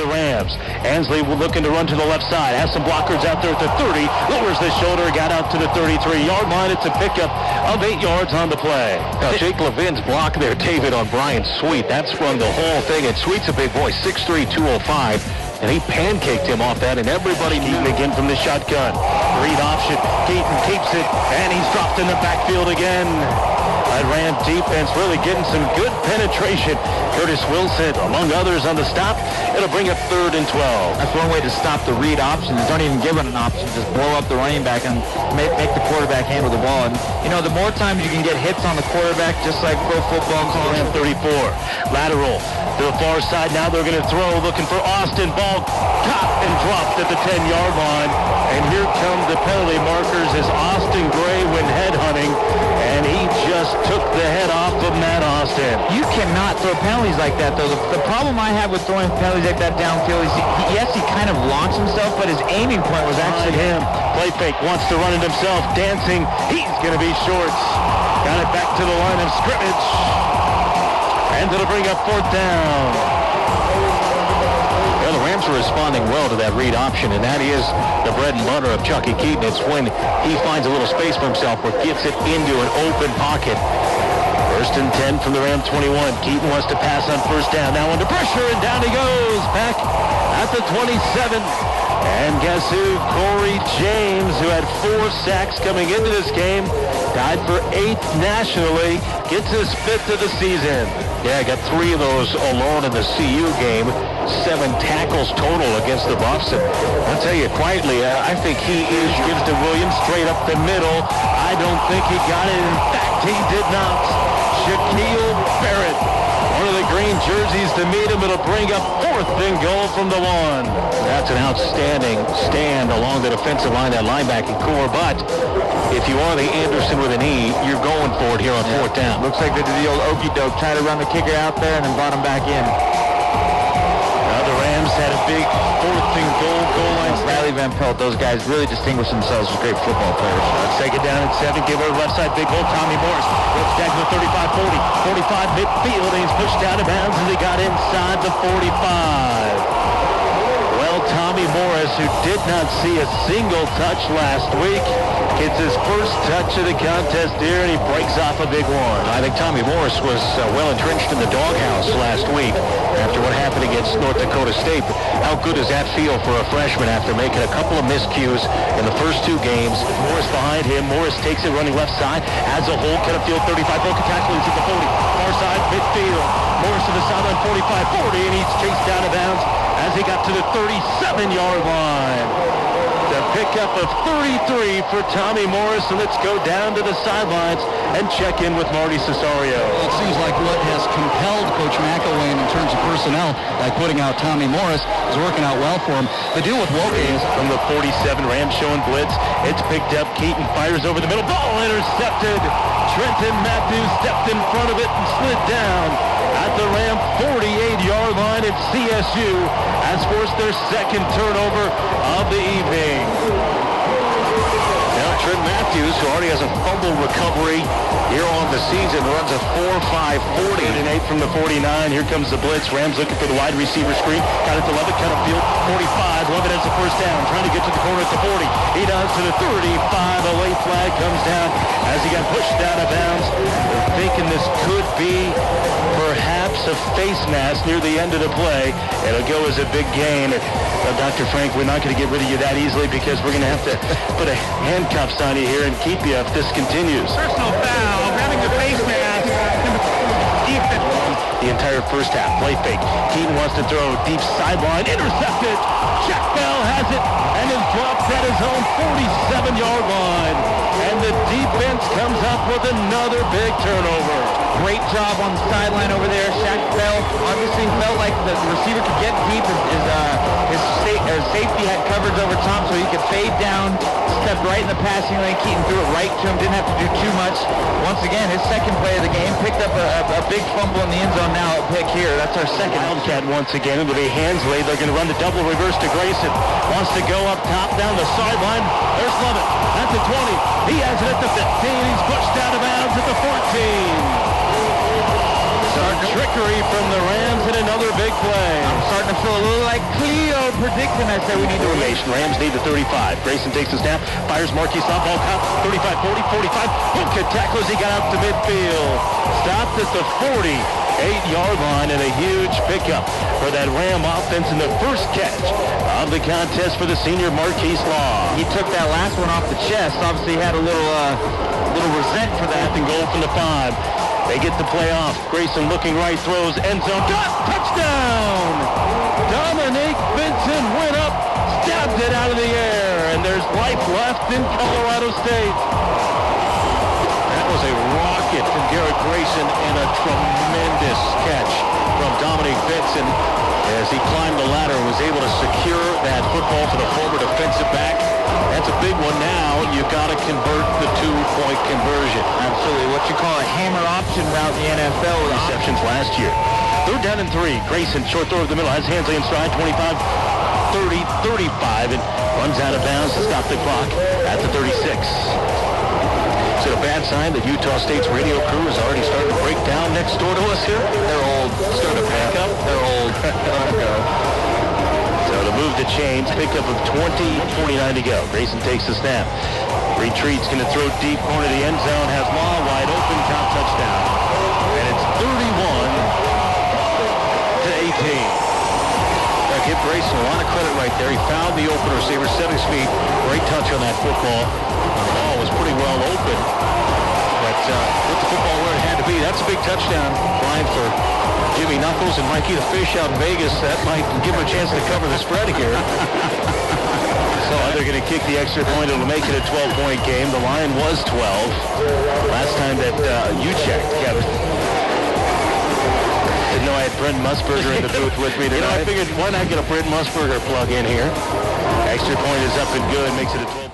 the Rams. Ansley looking to run to the left side. Has some blockers out there at the 30. Lowers the shoulder. Got out to the 33-yard line. It's a pickup of 8 yards on the play. Now, Jake Levin's block there, David, on Brian Sweet. That sprung the whole thing. And Sweet's a big boy, 6'3", 205. And he pancaked him off that, and everybody Keaton again from the shotgun. Read option. Keaton keeps it, and he's dropped in the backfield again. That Ram defense really getting some good penetration. Curtis Wilson, among others, on the stop. It'll bring up 3rd and 12. That's one way to stop the read option. Don't even give it an option. Just blow up the running back and make the quarterback handle the ball. And, you know, the more times you can get hits on the quarterback, just like pro football calls. Ram 34. Lateral to the far side. Now they're going to throw, looking for Austin. Ball caught and dropped at the 10-yard line. And here come the penalty markers as Austin Gray went headhunting, and he just took the head off of Matt Austin. You cannot throw penalties like that, though. The problem I have with throwing penalties like that downfield is, yes, he kind of launched himself, but his aiming point was actually him. Play fake, wants to run it himself, dancing. He's going to be short. Got it back to the line of scrimmage. And it'll bring up 4th down. Well, the Rams are responding well to that read option, and that is the bread and butter of Chucky Keaton. It's when he finds a little space for himself or gets it into an open pocket. 1st and 10 from the Ram 21. Keaton wants to pass on 1st down. Now under pressure, and down he goes. Back at the 27. And guess who? Corey James, who had 4 sacks coming into this game, tied for 8th nationally, gets his 5th of the season. Yeah, got 3 of those alone in the CU game. 7 tackles total against the Buffs. And I'll tell you quietly, I think he is. Gives to Williams straight up the middle. I don't think he got it. In fact, he did not. Shaquille Barrett, one of the green jerseys to meet him. It'll bring up 4th and goal from the 1. That's an outstanding stand along the defensive line, that linebacking core. But if you are the Anderson with an E, you're going for it here on 4th down. Looks like they did the old okey doke, try to run the kicker out there and then brought him back in. Now the Rams had a big 4th and goal line. Riley Van Pelt, those guys really distinguish themselves as great football players. Let's take it down at 7. Give over left side, big hole. Tommy Morris goes down to the 35-40. 45 midfield, and he's pushed out of bounds as he got inside the 45. Well, Tommy Morris, who did not see a single touch last week, gets his first touch of the contest here, and he breaks off a big one. I think Tommy Morris was well entrenched in the doghouse last week after what happened against North Dakota State. But how good does that feel for a freshman after making a couple of miscues in the first 2 games? Morris behind him. Morris takes it running left side. Has a hole. Cut upfield 35. Broken tackle. He's at the 40. Far side midfield. Morris to the sideline 45-40, and he's chased out of bounds as he got to the 37-yard line. The pickup of 33 for Tommy Morris, and let's go down to the sidelines and check in with Marty Cesario. Well, it seems like what has compelled Coach McElwain in terms of personnel, like putting out Tommy Morris, is working out well for him. The deal with Woke is from the 47, Rams showing blitz. It's picked up. Keaton fires over the middle. Ball intercepted. Trenton Matthews stepped in front of it and slid down at the Ram 48-yard line, and CSU has forced their 2nd turnover of the evening. Now Trent Matthews, who already has a fumble recovery here on the season, runs a 4.5 40. 8 from the 49. Here comes the blitz. Rams looking for the wide receiver screen. Got it to Levitt. Cut upfield. 45. Levitt has the 1st down. Trying to get to the corner at the 40. He does to the 35. A late flag comes down as he got pushed out of bounds. They're thinking this could be perhaps a face mask near the end of the play. It'll go as a big gain. Dr. Frank, we're not going to get rid of you that easily because we're going to have to put handcuffs on you here and keep you if this continues. Personal foul, grabbing the face mask. The entire first half, play fake. Keaton wants to throw deep sideline, intercepted. Jack Bell has it and is dropped at his own 47-yard line. And the defense comes up with another big turnover. Great job on the sideline over there. Shaq Bell obviously felt like the receiver could get deep. His safety had coverage over top so he could fade down, stepped right in the passing lane. Keaton threw it right to him, didn't have to do too much. Once again, his 2nd play of the game, picked up a big fumble in the end zone now at pick here. That's our 2nd. Wildcat once again. It'll be Hansley. They're going to run the double reverse to Grayson. Wants to go up top down the sideline. There's Levitt at the 20. He has it at the 15. He's pushed out of bounds at the 14. Some trickery from the Rams and another big play. I'm starting to So a little like Cleo predicting, I said we need to Formation. Rams need the 35. Grayson takes the snap, fires Marquis softball cop, 35, 40, 45. Hook it, tackles, he got out to midfield. Stopped at the 48-yard line, and a huge pickup for that Ram offense in the first catch of the contest for the senior Marquis Law. He took that last one off the chest. Obviously he had a little resent for that. And goal from the 5. They get the play off. Grayson looking right, throws, end zone, touchdown! Dominique Benson went up, stabbed it out of the air, and there's life left in Colorado State. That was a rocket from Garrett Grayson and a tremendous catch from Dominique Benson as he climbed the ladder and was able to secure that football for the former defensive back. That's a big one now. You've got to convert the 2-point conversion. Absolutely. What you call a hammer option route in the NFL. Receptions last year. 3rd down and 3. Grayson, short throw over the middle, has Hansley in stride, 25, 30, 35, and runs out of bounds to stop the clock at the 36. Is it a bad sign that Utah State's radio crew is already starting to break down next door to us here? They're old. Starting to pack up? They're old. Let them go. So the move to change, pickup of 20, 49 to go. Grayson takes the snap. Retreats, going to throw deep corner of the end zone, has Law wide open, top touchdown. And it's 31-18. Give Grayson a lot of credit right there. He found the open receiver, 7 feet. Great touch on that football. The ball was pretty well open. But put the football where it had to be. That's a big touchdown, Brian, for Jimmy Knuckles and Mikey the Fish out in Vegas. That might give him a chance to cover the spread here. So they're going to kick the extra point. It'll make it a 12-point game. The line was 12. Last time that you checked, Kevin. Didn't know I had Brent Musburger in the booth with me tonight. I figured, why not get a Brent Musburger plug in here? Extra point is up and good. Makes it a 12.